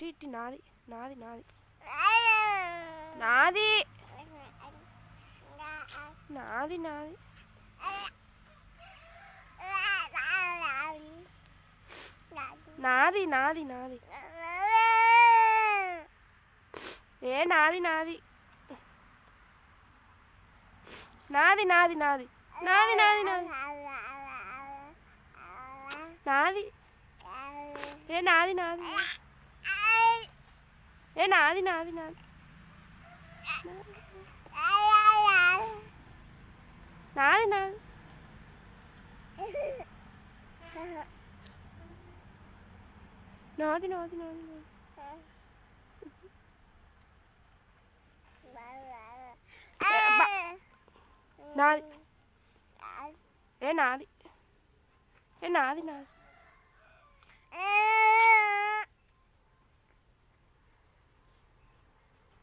ఇట్టి నాది నాది నాది నాది నాది నాది నాది నాది నాది ఏ నాది నాది నాది నాది నాది నాది నాది నాది నాది ఏ నాది నాది ఏ నాది నాది నాది నాది నాది నాది నాది నాది నాది ఏ నాది ఏ నాది నాది